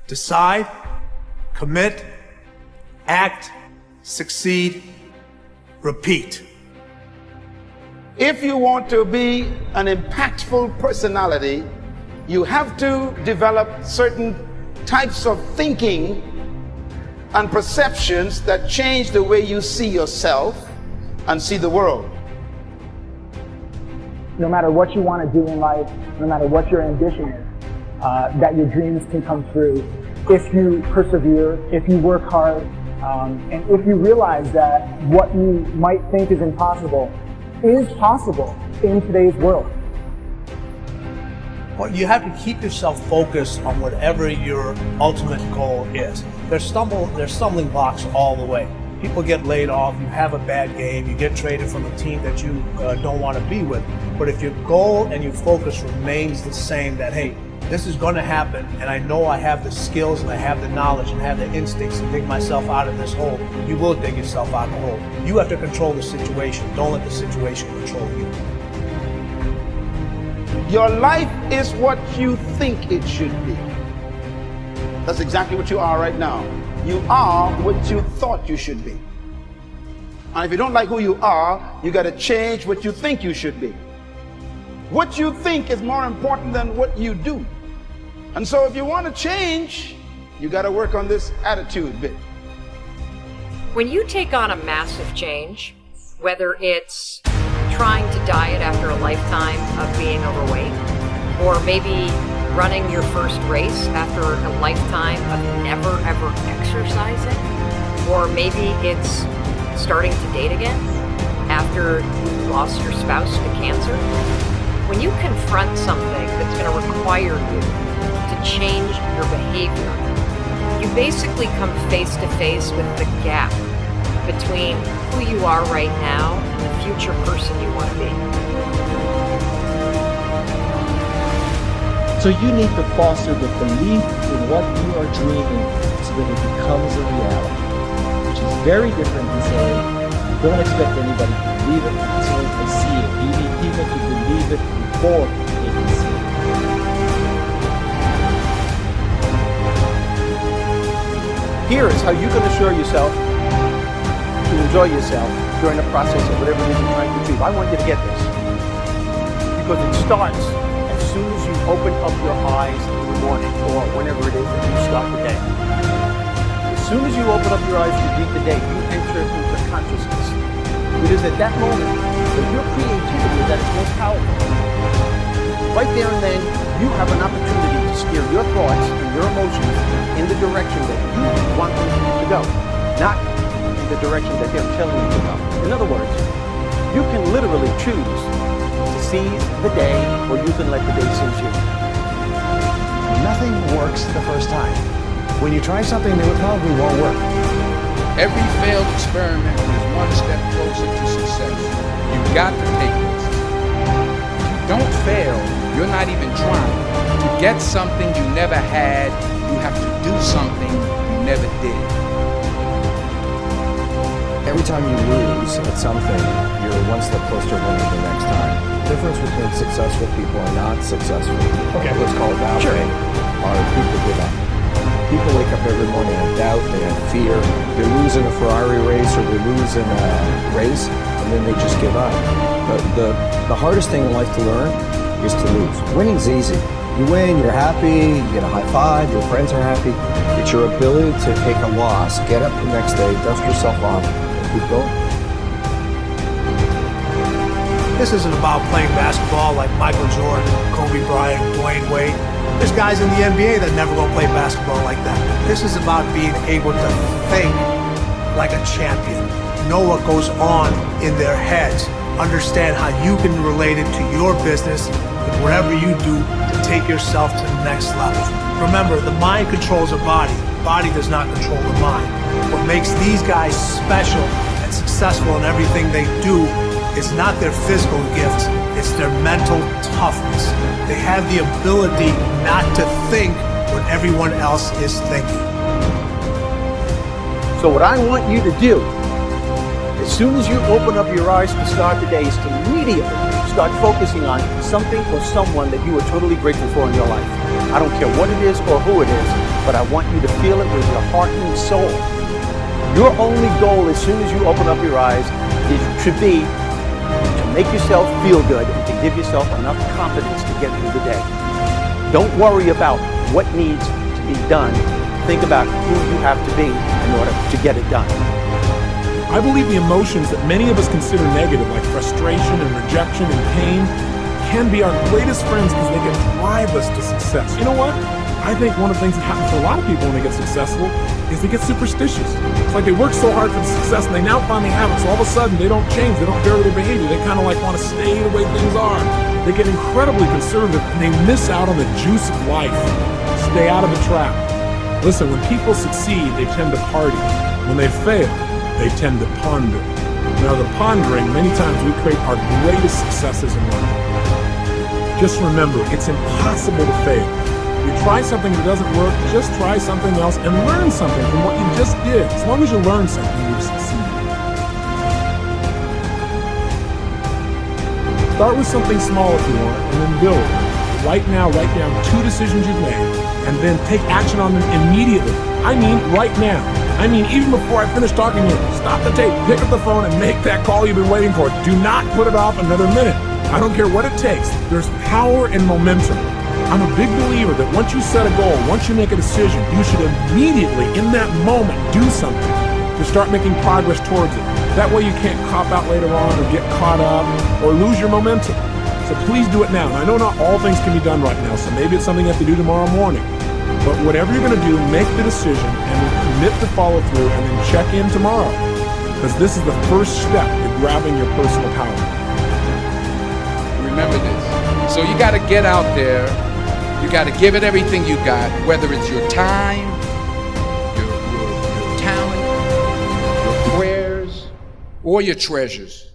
Decide, commit, act, succeed, repeat. If you want to be an impactful personality, you have to develop certain types of thinking and perceptions that change the way you see yourself and see the world. No matter what you want to do in life, no matter what your ambition is, that your dreams can come true if you persevere, if you work hard, and if you realize that what you might think is impossible is possible in today's world. Well, you have to keep yourself focused on whatever your ultimate goal is. There's stumbling blocks all the way. People get laid off, you have a bad game, you get traded from a team that you don't want to be with. But if your goal and your focus remains the same, that hey, this is going to happen, and I know I have the skills and I have the knowledge and have the instincts to dig myself out of this hole, you will dig yourself out of the hole. You have to control the situation. Don't let the situation control you. Your life is what you think it should be. That's exactly what you are right now. You are what you thought you should be. And if you don't like who you are, you got to change what you think you should be. What you think is more important than what you do. And so if you want to change, you got to work on this attitude bit. When you take on a massive change, whether it's trying to diet after a lifetime of being overweight, or maybe running your first race after a lifetime of never ever exercising, or maybe it's starting to date again after you lost your spouse to cancer. When you confront something that's going to require you to change your behavior, you basically come face to face with the gap between who you are right now and the future person you want to be. So you need to foster the belief in what you are dreaming so that it becomes a reality, which is very different than saying, don't expect anybody to believe it until they see it. You need people to believe it before they can see it. Here is how you can assure yourself to enjoy yourself during the process of whatever it is you're trying to achieve. I want you to get this, because it starts as soon as you open up your eyes in the morning, or whenever it is that you start the day. As soon as you open up your eyes to greet the day, you enter into consciousness. It is at that moment that your creativity is at its most powerful. Right there and then, you have an opportunity to steer your thoughts and your emotions in the direction that you want them to go, not in the direction that they're telling you to go. In other words, you can literally choose to seize the day, or you can let the day seize you. Nothing works the first time. When you try something new, it probably won't work. Every failed experiment is one step closer to success. You've got to take risks. If you don't fail, you're not even trying. To get something you never had, you have to do something you never did. Every time you lose at something, you're one step closer to winning the next time. The difference between successful people and not successful people, okay, let's call it that way, are people give up. People wake up every morning in doubt, they have fear, they lose in a Ferrari race or they lose in a race, and then they just give up. But the hardest thing in life to learn is to lose. Winning's easy. You win, you're happy, you get a high five, your friends are happy. It's your ability to take a loss, get up the next day, dust yourself off, and keep going. This isn't about playing basketball like Michael Jordan, Kobe Bryant, Dwayne Wade. There's guys in the NBA that never gonna play basketball like that. This is about being able to think like a champion, know what goes on in their heads, understand how you can relate it to your business with whatever you do to take yourself to the next level. Remember, the mind controls the body. The body does not control the mind. What makes these guys special and successful in everything they do is not their physical gifts, it's their mental toughness. They have the ability not to think what everyone else is thinking. So what I want you to do, as soon as you open up your eyes to start the day, is to immediately start focusing on something or someone that you are totally grateful for in your life. I don't care what it is or who it is. but I want you to feel it with your heart and soul. Your only goal as soon as you open up your eyes should be to make yourself feel good and to give yourself enough confidence to get through the day. Don't worry about what needs to be done. Think about who you have to be in order to get it done. I believe the emotions that many of us consider negative, like frustration and rejection and pain, can be our greatest friends because they can drive us to success. You know what? I think one of the things that happens for a lot of people when they get successful is they get superstitious. It's like they work so hard for the success and they now finally have it, so all of a sudden they don't change, they don't vary their behavior, they kind of like want to stay the way things are. They get incredibly conservative and they miss out on the juice of life. Stay out of the trap. Listen, when people succeed, they tend to party. When they fail, they tend to ponder. Now the pondering, many times we create our greatest successes in life. Just remember, it's impossible to fail. You try something that doesn't work, just try something else and learn something from what you just did. As long as you learn something, you've succeeded. Start with something small if you want, and then build. Right now, write down 2 decisions you've made, and then take action on them immediately. I mean, right now. I mean, even before I finish talking to you, stop the tape, pick up the phone, and make that call you've been waiting for. Do not put it off another minute. I don't care what it takes. There's power in momentum. I'm a big believer that once you set a goal, once you make a decision, you should immediately, in that moment, do something to start making progress towards it. That way you can't cop out later on or get caught up or lose your momentum. So please do it now. And I know not all things can be done right now, so maybe it's something you have to do tomorrow morning. But whatever you're going to do, make the decision and then commit to follow through and then check in tomorrow. Because this is the first step to grabbing your personal power. Remember this. So you got to get out there. You got to give it everything you got, whether it's your time, your talent, your prayers, or your treasures.